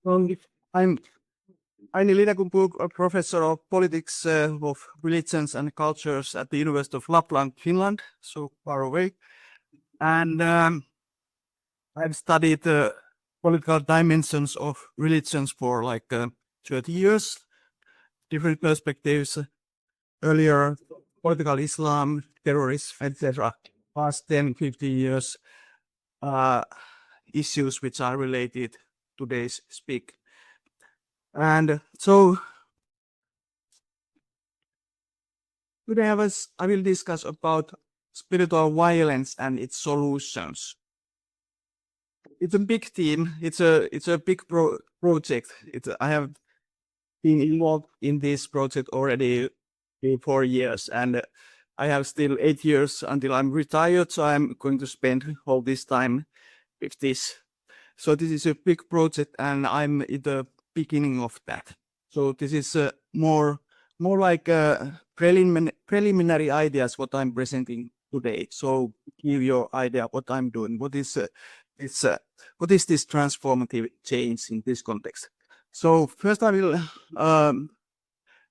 I'm Aini Linjakumpu, a professor of politics of religions and cultures at the University of Lapland, Finland, so far away. And I've studied political dimensions of religions for like 30 years, different perspectives. Earlier, political Islam, terrorism, etc. Past 10, 50 years, issues which are related to today's speak. And so today I will discuss about spiritual violence and its solutions. It's a big theme. It's a big project. I have been involved in this project already 4 years, and I have still 8 years until I'm retired. So I'm going to spend all this time with this. So this is a big project, and I'm in the beginning of that. So this is more like preliminary ideas what I'm presenting today. So give your idea what I'm doing. What is this transformative change in this context? So first I will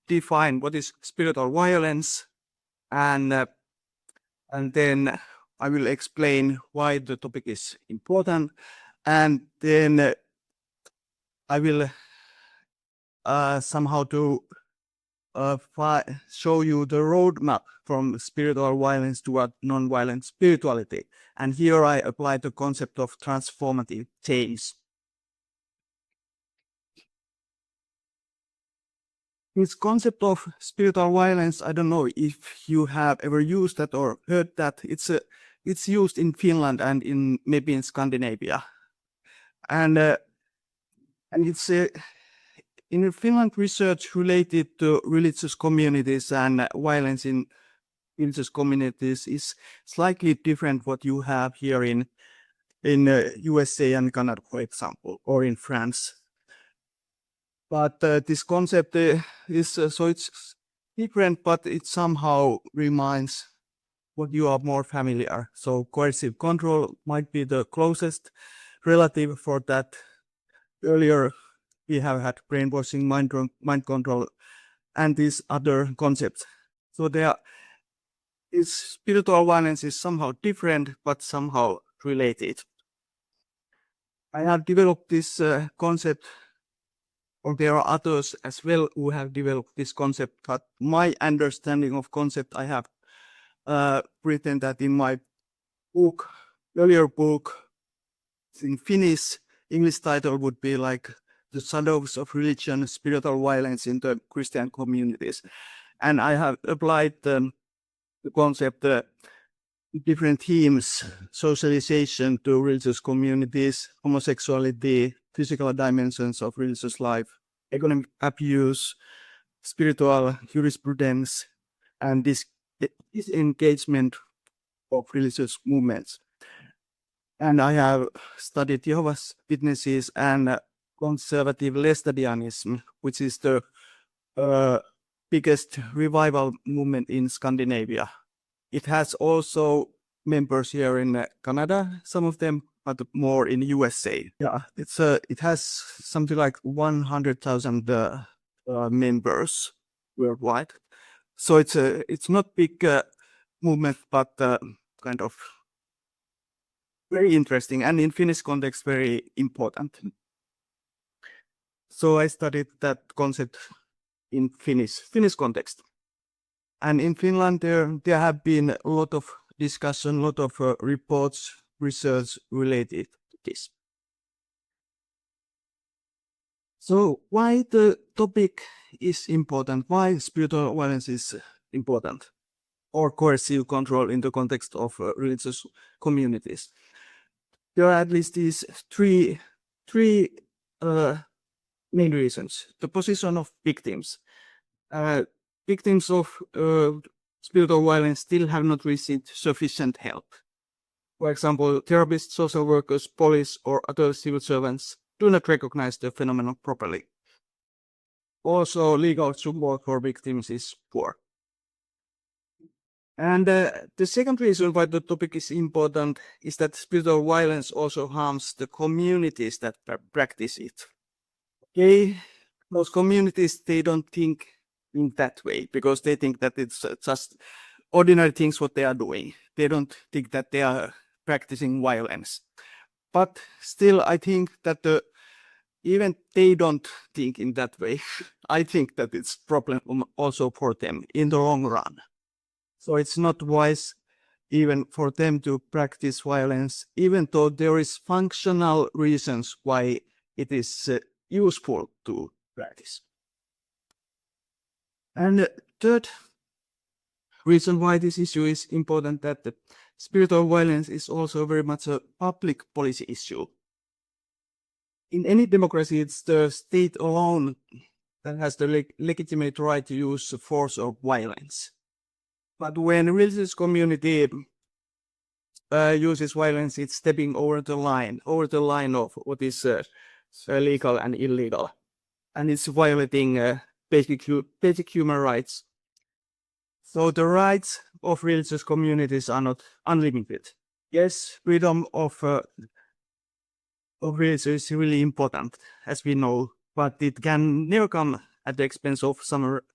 define what is spiritual violence, and then I will explain why the topic is important, and then I will somehow to show you the roadmap from spiritual violence toward non-violent spirituality. And here I apply the concept of transformative change. This concept of spiritual violence, I don't know if you have ever used that or heard that. It's used in Finland and maybe in Scandinavia, and it's in Finland, research related to religious communities and violence in religious communities is slightly different what you have here in USA and Canada, for example, or in France. But this concept is so it's different, but it somehow reminds what you are more familiar. So coercive control might be the closest relative for that. Earlier, we have had brainwashing, mind control, and these other concepts. So spiritual violence is somehow different, but somehow related. I have developed this concept, or there are others as well who have developed this concept, but my understanding of concept, I have written that in my earlier book, in Finnish. English title would be like The Shadows of Religion, Spiritual Violence in the Christian Communities. And I have applied the concept, different themes, socialization to religious communities, homosexuality, physical dimensions of religious life, economic abuse, spiritual jurisprudence, and this engagement of religious movements. And I have studied Jehovah's Witnesses and conservative Laestadianism, which is the biggest revival movement in Scandinavia. It has also members here in Canada, some of them, but more in USA. Yeah, it has something like 100,000 members worldwide. So it's not big movement, but kind of very interesting, and in Finnish context, very important. So I studied that concept in Finnish context. And in Finland, there have been a lot of discussion, a lot of reports, research related to this. So why the topic is important? Why spiritual violence is important? Or coercive control in the context of religious communities? There are at least these three main reasons. The position of victims. Victims of spiritual violence still have not received sufficient help. For example, therapists, social workers, police, or other civil servants do not recognize the phenomenon properly. Also, legal support for victims is poor. And the second reason why the topic is important is that spiritual violence also harms the communities that practice it. those communities, they don't think in that way because they think that it's just ordinary things what they are doing. They don't think that they are practicing violence. But still, I think that even they don't think in that way. I think that it's a problem also for them in the long run. So it's not wise even for them to practice violence, even though there is functional reasons why it is useful to practice. And the third reason why this issue is important, that the spiritual violence is also very much a public policy issue. In any democracy, it's the state alone that has the legitimate right to use force or violence. But when a religious community uses violence, it's stepping over the line of what is legal and illegal. And it's violating basic human rights. So the rights of religious communities are not unlimited. Yes, freedom of religion is really important, as we know, but it can never come at the expense of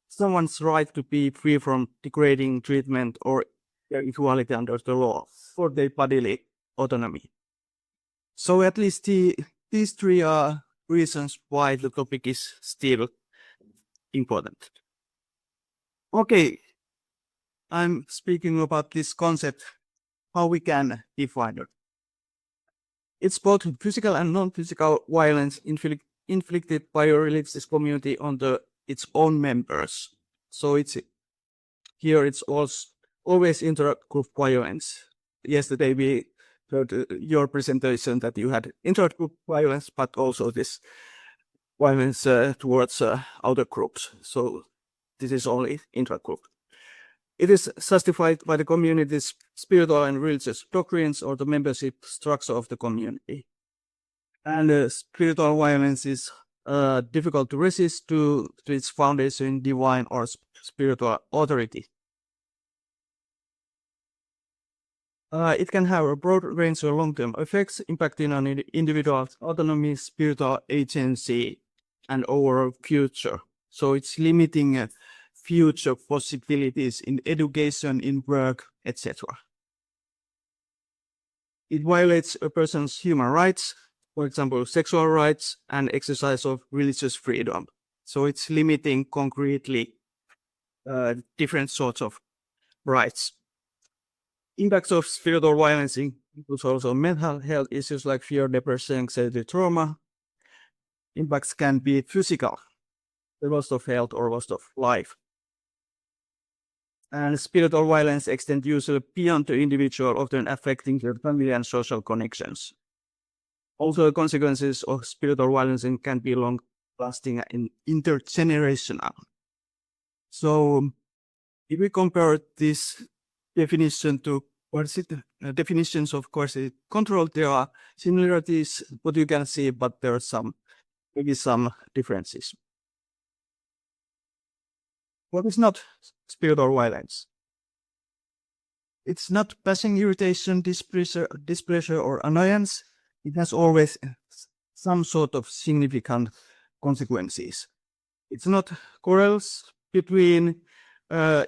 someone's right to be free from degrading treatment or equality under the law for their bodily autonomy. So at least these three are reasons why the topic is still important. Okay, I'm speaking about this concept, how we can define it. It's both physical and non-physical violence inflicted by a religious community on its own members. So it's always intra-group violence. Yesterday we heard your presentation that you had intra-group violence, but also this violence towards other groups. So this is only intra-group. It is justified by the community's spiritual and religious doctrines or the membership structure of the community. And spiritual violence is difficult to resist to its foundation in divine or spiritual authority. It can have a broad range of long-term effects impacting on individual's autonomy, spiritual agency, and overall future. So it's limiting future possibilities in education, in work, etc. It violates a person's human rights, for example, sexual rights and exercise of religious freedom. So it's limiting concretely different sorts of rights. Impacts of spiritual violence includes also mental health issues like fear, depression, anxiety, trauma. Impacts can be physical, the loss of health or loss of life. And spiritual violence extends usually beyond the individual, often affecting their family and social connections. Also, the consequences of spiritual violence can be long-lasting and intergenerational. So, if we compare this definition to definitions of coercive control, there are similarities, what you can see, but there are maybe some differences. What is not spiritual violence? It's not passing irritation, displeasure, or annoyance. It has always some sort of significant consequences. It's not quarrels between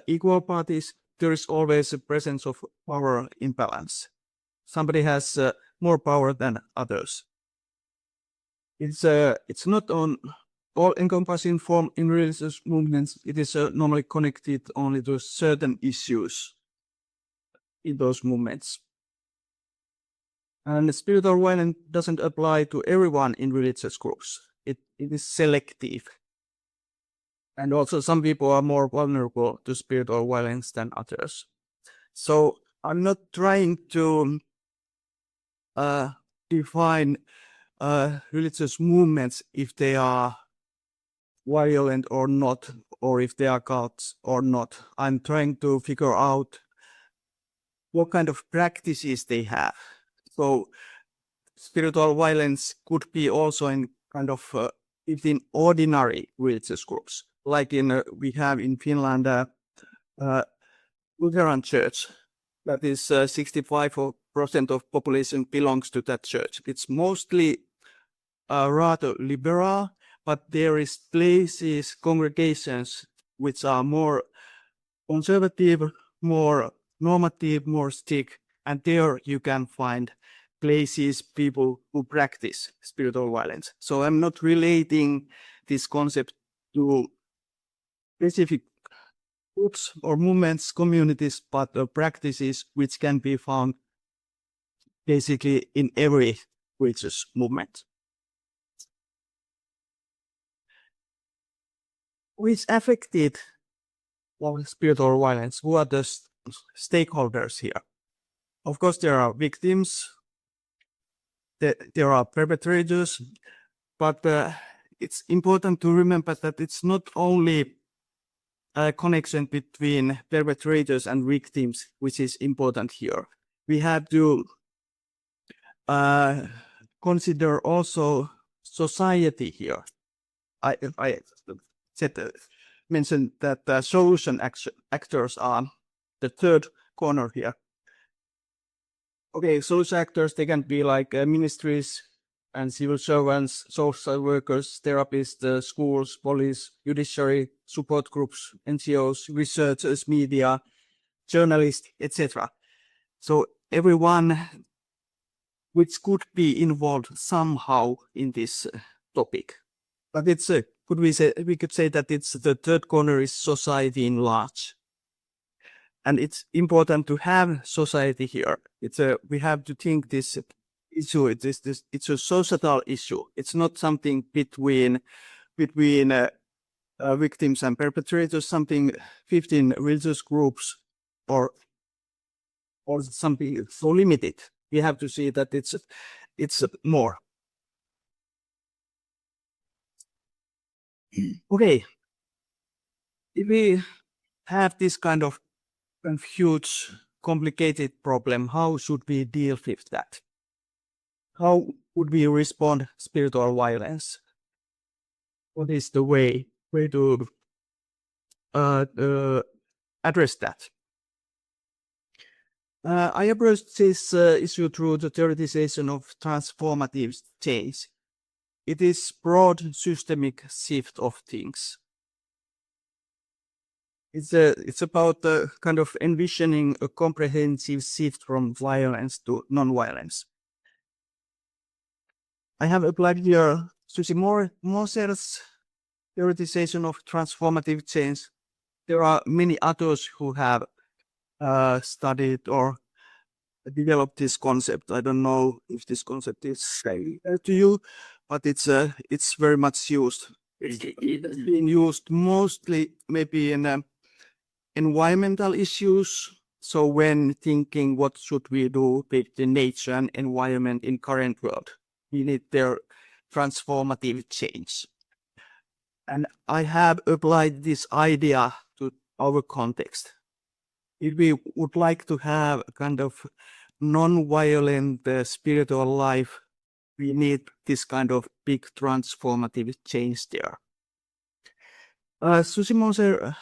equal parties. There is always a presence of power imbalance. Somebody has more power than others. It's not on all-encompassing form in religious movements. It is normally connected only to certain issues in those movements. And spiritual violence doesn't apply to everyone in religious groups. It is selective. And also some people are more vulnerable to spiritual violence than others. So I'm not trying to define religious movements if they are violent or not, or if they are cults or not. I'm trying to figure out what kind of practices they have. So spiritual violence could be also in kind of within ordinary religious groups, like we have in Finland Lutheran Church. That is 65% of population belongs to that church. It's mostly rather liberal, but there is places, congregations, which are more conservative, more normative, more strict, and there you can find places, people who practice spiritual violence. So I'm not relating this concept to specific groups or movements, communities, but practices which can be found basically in every religious movement. Which affected spiritual violence? Who are the stakeholders here? Of course, there are victims, there are perpetrators, but it's important to remember that it's not only a connection between perpetrators and victims, which is important here. We have to consider also society here. I mentioned that solution actors are the third corner here. Okay, solution actors, they can be like ministries and civil servants, social workers, therapists, schools, police, judiciary, support groups, NGOs, researchers, media, journalists, etc. So everyone which could be involved somehow in this topic. But it's we could say that it's the third corner is society in large. And it's important to have society here. We have to think this issue. It's a societal issue. It's not something between victims and perpetrators. Something 15 religious groups or something so limited. We have to see that it's more. Okay, if we have this kind of huge, complicated problem, how should we deal with that? How would we respond spiritual violence? What is the way to address that? I approached this issue through the theorization of transformative change. It is broad systemic shift of things. It's about kind of envisioning a comprehensive shift from violence to non-violence. I have applied here Susi Moser's theorization of transformative change. There are many others who have studied or developed this concept. I don't know if this concept is to you, but it's very much used. It's being used mostly maybe in environmental issues. So when thinking what should we do with the nature and environment in current world, we need their transformative change. And I have applied this idea to our context. If we would like to have a kind of non-violent spiritual life, we need this kind of big transformative change there. Susi Moser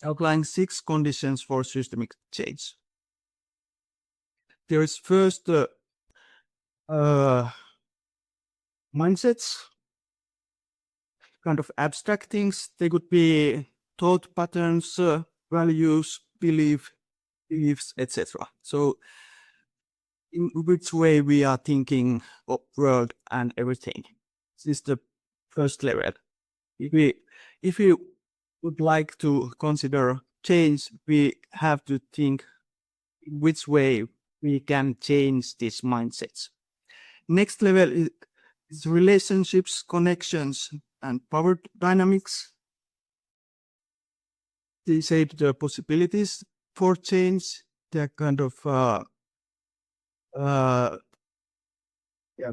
outlined 6 conditions for systemic change. There is first mindsets, kind of abstract things. They could be thought patterns, values, beliefs, etc. So in which way we are thinking of world and everything. This is the first level. If we would like to consider change, we have to think which way we can change these mindsets. Next level is relationships, connections, and power dynamics. They shape the possibilities for change. They're kind of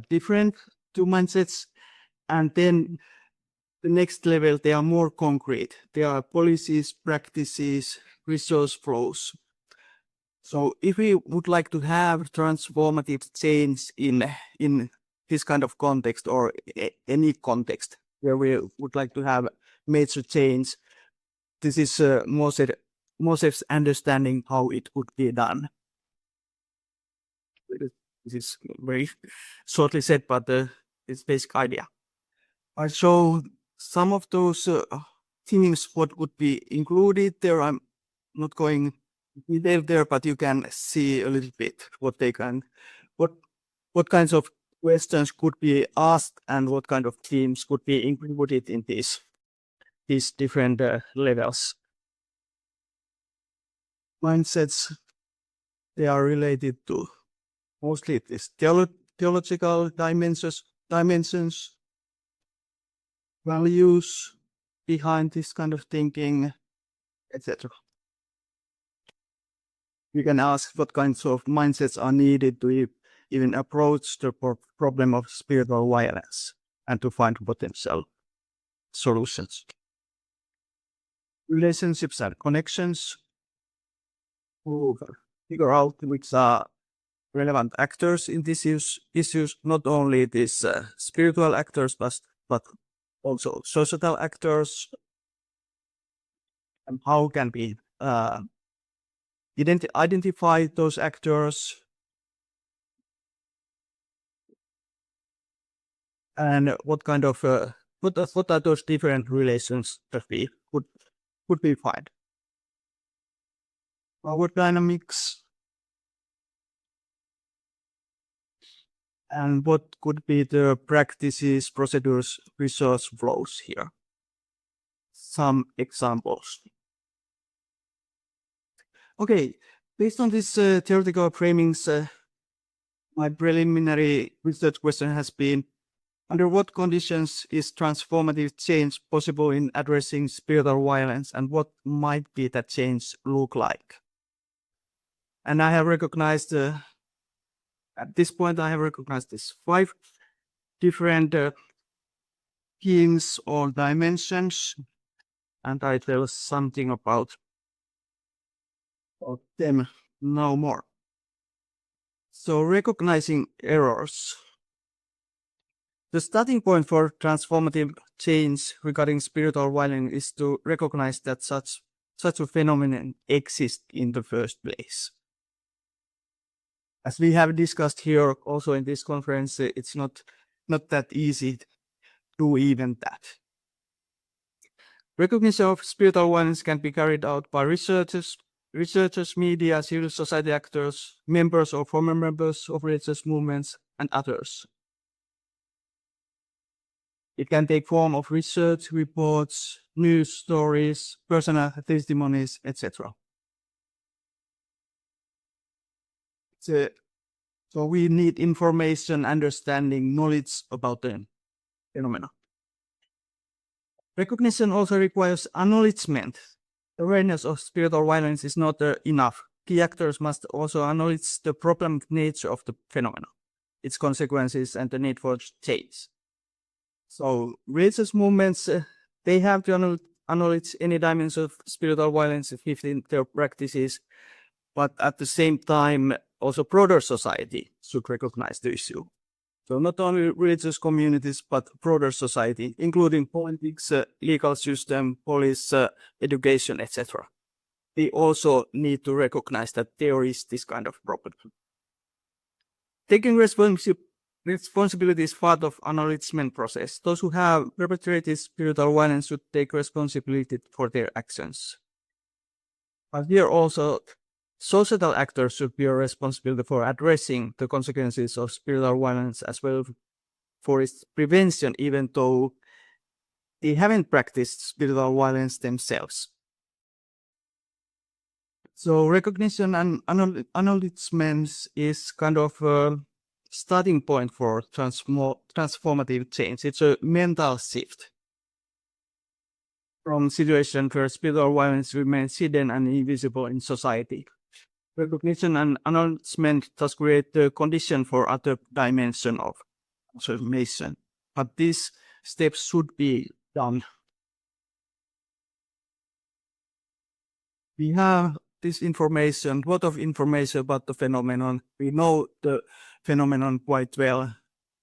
different two mindsets. And then the next level, they are more concrete. They are policies, practices, resource flows. So if we would like to have transformative change in this kind of context or any context where we would like to have major change, this is Moses's understanding how it would be done. This is very shortly said, but it's basic idea. I show some of those themes what would be included there. I'm not going detail there, but you can see a little bit what they can, what kinds of questions could be asked and what kind of themes could be included in these different levels. Mindsets, they are related to mostly these theological dimensions, values behind this kind of thinking, etc. You can ask what kinds of mindsets are needed to even approach the problem of spiritual violence and to find potential solutions. Relationships and connections. Figure out which are relevant actors in these issues, not only these spiritual actors, but also societal actors, and how can we identify those actors, and what kind of what are those different relations that we could be find. Power dynamics, and what could be the practices, procedures, resource flows here. Some examples. Okay, based on these theoretical framings, my preliminary research question has been, under what conditions is transformative change possible in addressing spiritual violence, and what might be that change look like? And I have recognized, at this point, I have recognized these 5 different themes or dimensions, and I tell something about them now more. So recognizing errors. The starting point for transformative change regarding spiritual violence is to recognize that such a phenomenon exists in the first place. As we have discussed here also in this conference, it's not that easy to do even that. Recognition of spiritual violence can be carried out by researchers, media, civil society actors, members or former members of religious movements, and others. It can take form of research reports, news stories, personal testimonies, etc. So we need information, understanding, knowledge about the phenomena. Recognition also requires acknowledgement. Awareness of spiritual violence is not enough. Key actors must also acknowledge the problematic nature of the phenomenon, its consequences, and the need for change. So religious movements, they have to acknowledge any dimension of spiritual violence within their practices, but at the same time, also broader society should recognize the issue. So not only religious communities, but broader society, including politics, legal system, police, education, etc. They also need to recognize that there is this kind of problem. Taking responsibility is part of acknowledgement process. Those who have perpetrated spiritual violence should take responsibility for their actions. But here also, societal actors should be responsible for addressing the consequences of spiritual violence as well for its prevention, even though they haven't practiced spiritual violence themselves. So recognition and acknowledgement is kind of a starting point for transformative change. It's a mental shift from situation where spiritual violence remains hidden and invisible in society. Recognition and acknowledgement thus create the condition for other dimension of transformation. But these steps should be done. We have this information, a lot of information about the phenomenon. We know the phenomenon quite well.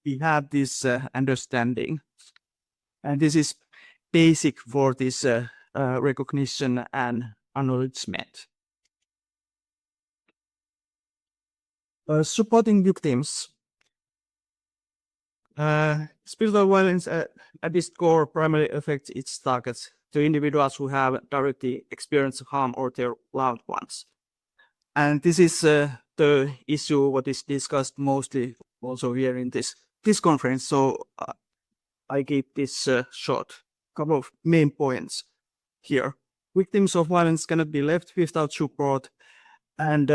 We have this understanding. And this is basic for this recognition and acknowledgement. Supporting victims. Spiritual violence at its core primarily affects its targets, the individuals who have directly experienced harm or their loved ones. And this is the issue what is discussed mostly also here in this conference. So I keep this short. Couple of main points here. Victims of violence cannot be left without support, and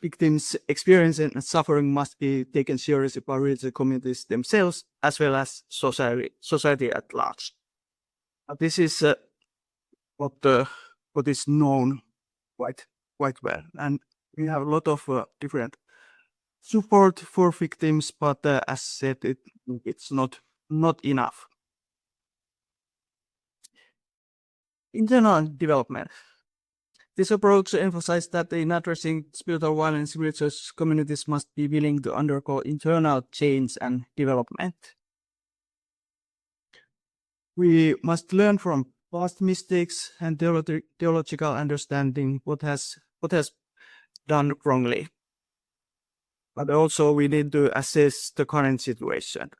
victims' experience and suffering must be taken seriously by religious communities themselves, as well as society at large. This is what is known quite well, and we have a lot of different support for victims, but as said, it's not enough. Internal development. This approach emphasizes that in addressing spiritual violence, religious communities must be willing to undergo internal change and development. We must learn from past mistakes and theological understanding what has done wrongly. But also we need to assess the current situation.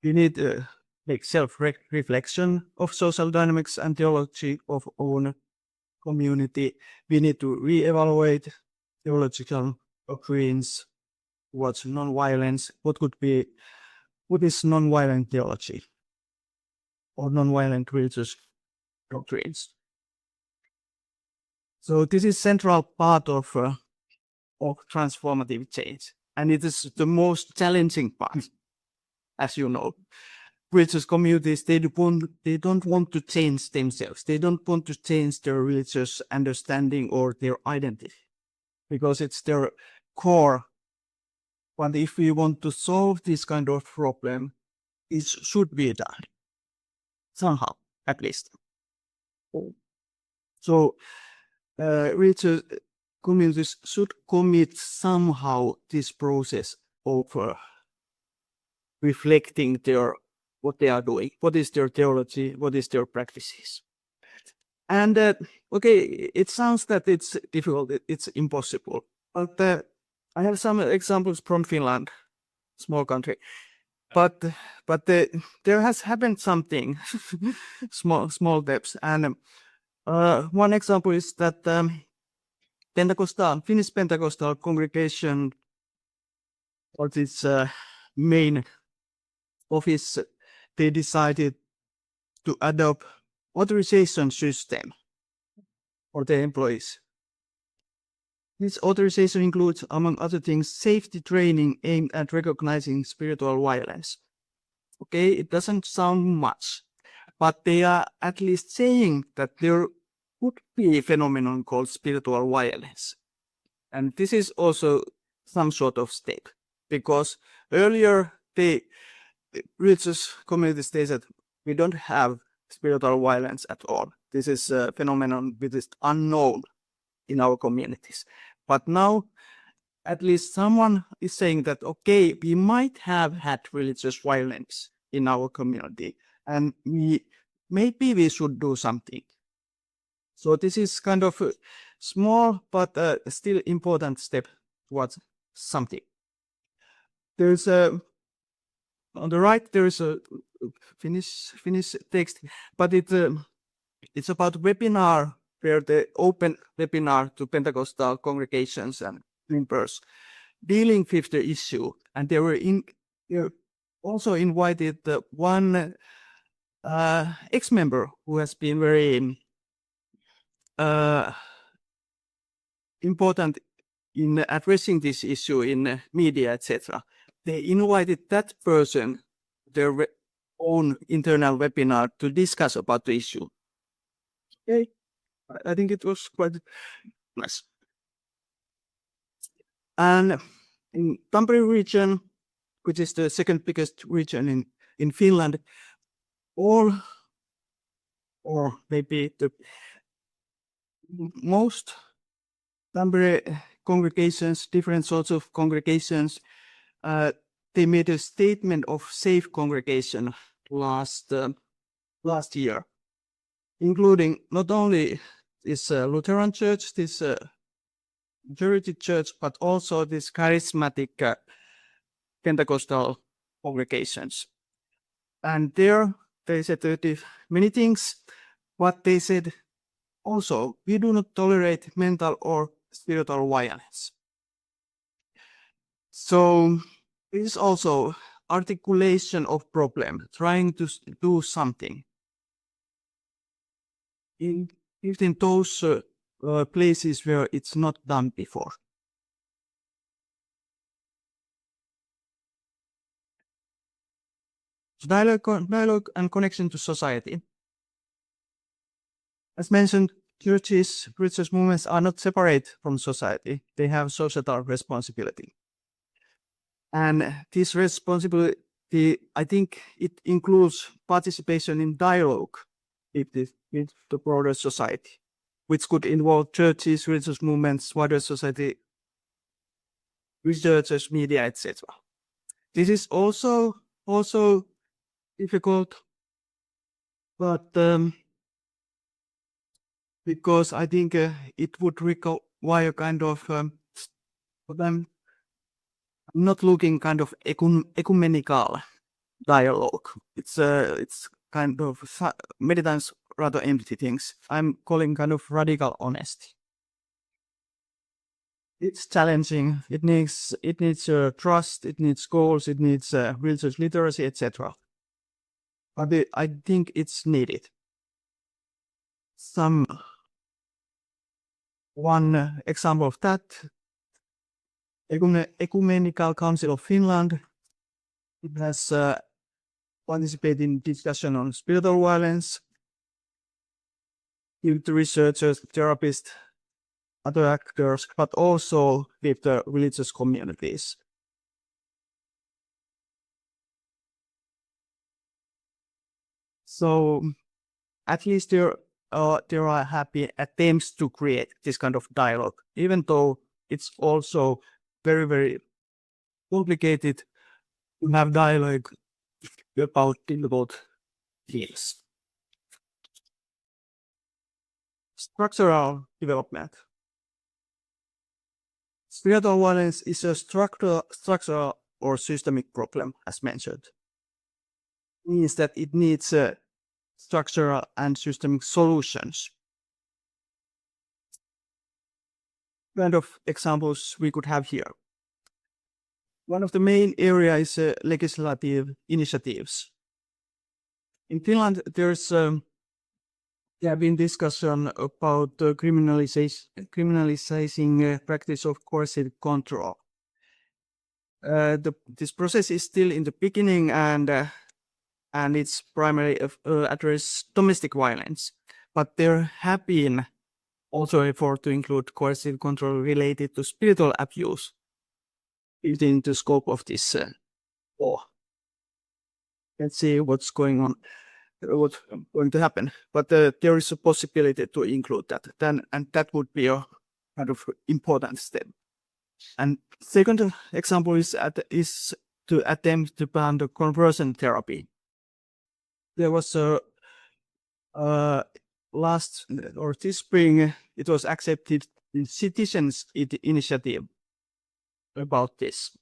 We need to make self-reflection of social dynamics and theology of own community. We need to re-evaluate theological doctrines, what's non-violence, what is non-violent theology or non-violent religious doctrines. So this is central part of transformative change, and it is the most challenging part, as you know. Religious communities, they don't want to change themselves. They don't want to change their religious understanding or their identity, because it's their core. But if we want to solve this kind of problem, it should be done somehow, at least. So religious communities should commit somehow this process of reflecting what they are doing, what is their theology, what is their practices. And okay, it sounds that it's difficult, it's impossible, but I have some examples from Finland, small country, but there has happened something, small steps, and one example is that Finnish Pentecostal congregation, or its main office, they decided to adopt authorization system for their employees. This authorization includes, among other things, safety training aimed at recognizing spiritual violence. Okay, it doesn't sound much, but they are at least saying that there could be a phenomenon called spiritual violence. And this is also some sort of step, because earlier the religious communities, they said we don't have spiritual violence at all. This is a phenomenon which is unknown in our communities. But now, at least someone is saying that, okay, we might have had religious violence in our community, and maybe we should do something. So this is kind of a small but still important step towards something. There's on the right there is a Finnish text, but it's about webinar, where they open webinar to Pentecostal congregations and members dealing with the issue, and they also invited one ex-member who has been very important in addressing this issue in media, etc. They invited that person their own internal webinar to discuss about the issue. Okay, I think it was quite nice. And in Tampere region, which is the second biggest region in Finland, or maybe the most Tampere congregations, different sorts of congregations, they made a statement of safe congregation last year, including not only this Lutheran church, this majority church, but also this charismatic Pentecostal congregations. And there they said many things, but they said also, we do not tolerate mental or spiritual violence. So this is also articulation of problem, trying to do something. In those places where it's not done before. Dialogue and connection to society. As mentioned, churches, religious movements are not separate from society. They have societal responsibility. And this responsibility, I think it includes participation in dialogue with the broader society, which could involve churches, religious movements, wider society, researchers, media, etc. This is also difficult, but because I think it would require kind of what I'm not looking kind of ecumenical dialogue. It's kind of many times rather empty things. I'm calling kind of radical honesty. It's challenging. It needs trust. It needs goals. It needs religious literacy, etc. But I think it's needed. One example of that, Ecumenical Council of Finland. It has participated in discussion on spiritual violence with the researchers, therapists, other actors, but also with the religious communities. So at least there are happy attempts to create this kind of dialogue, even though it's also very, very complicated to have dialogue about difficult themes. Structural development. Spiritual violence is a structural or systemic problem, as mentioned. It means that it needs structural and systemic solutions. Kind of examples we could have here. One of the main areas is legislative initiatives. In Finland, there have been discussion about criminalizing practice of coercive control. This process is still in the beginning, and it's primarily address domestic violence. But there have been also effort to include coercive control related to spiritual abuse within the scope of this law. Let's see what's going on, what's going to happen. But there is a possibility to include that. And that would be a kind of important step. And second example is to attempt to ban the conversion therapy. There was a this spring, it was accepted in citizens initiative about this.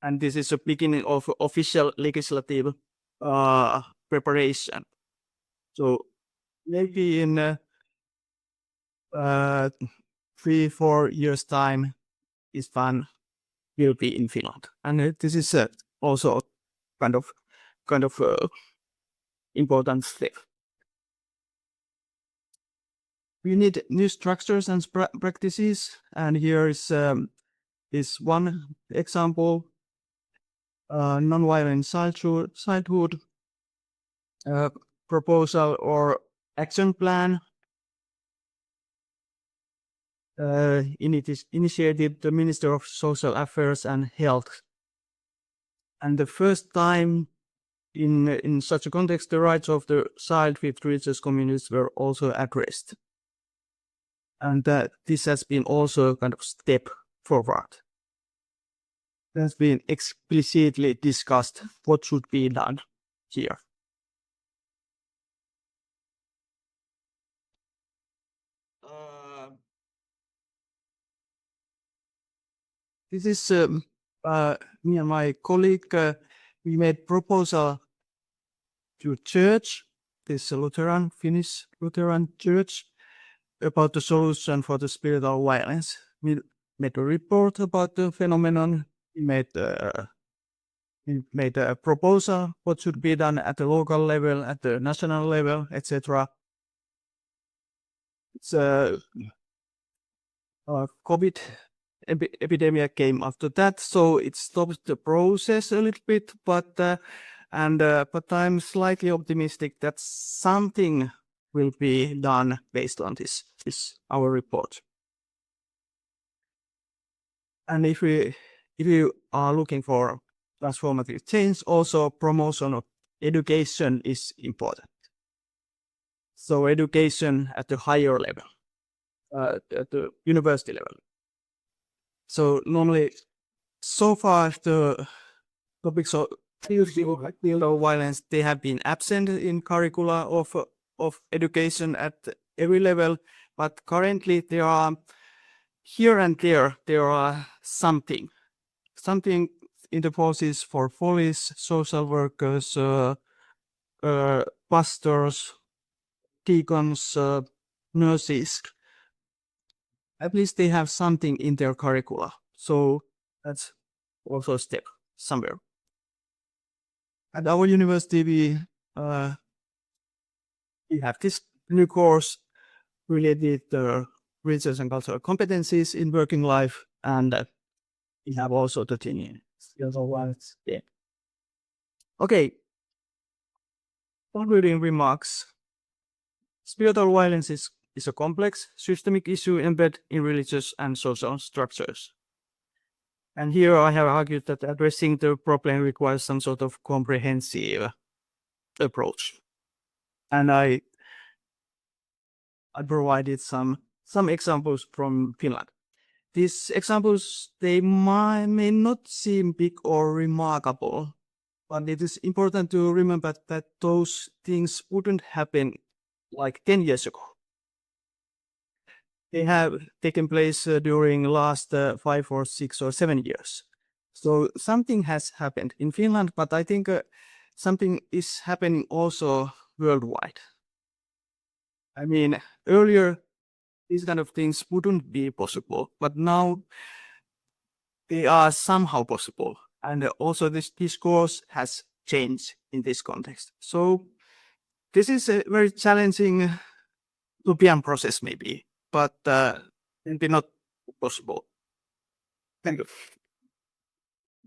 And this is a beginning of official legislative preparation. So maybe in 3-4 years time, this ban will be in Finland. And this is also kind of important step. We need new structures and practices, and here is one example: non-violent childhood proposal or action plan initiated the Minister of Social Affairs and Health. And the first time in such a context, the rights of the child with religious communities were also addressed. And that this has been also a kind of step forward. It has been explicitly discussed what should be done here. This is me and my colleague, we made proposal to church, this Finnish Lutheran church, about the solution for the spiritual violence. We made a report about the phenomenon. We made a proposal what should be done at the local level, at the national level, etc. It's COVID epidemic came after that, so it stopped the process a little bit. But I'm slightly optimistic that something will be done based on this our report. And if you are looking for transformative change, also promotion of education is important. So education at the higher level, at the university level. So normally, so far the topics of violence, they have been absent in curricula of education at every level, but currently there are here and there are something in the process for police, social workers, pastors, deacons, nurses. At least they have something in their curricula. So that's also a step somewhere. At our university, we have this new course related to research and cultural competencies in working life, and we have also the thing skills of violence. Yeah. Okay. Concluding remarks. Spiritual violence is a complex, systemic issue embedded in religious and social structures. And here I have argued that addressing the problem requires some sort of comprehensive approach. And I provided some examples from Finland. These examples, they may not seem big or remarkable, but it is important to remember that those things wouldn't happen like 10 years ago. They have taken place during last 5 or 6 or 7 years. So something has happened in Finland, but I think something is happening also worldwide. I mean, earlier, these kind of things wouldn't be possible, but now they are somehow possible. And also this discourse has changed in this context. So this is a very challenging utopian process maybe, but maybe not possible. Thank you.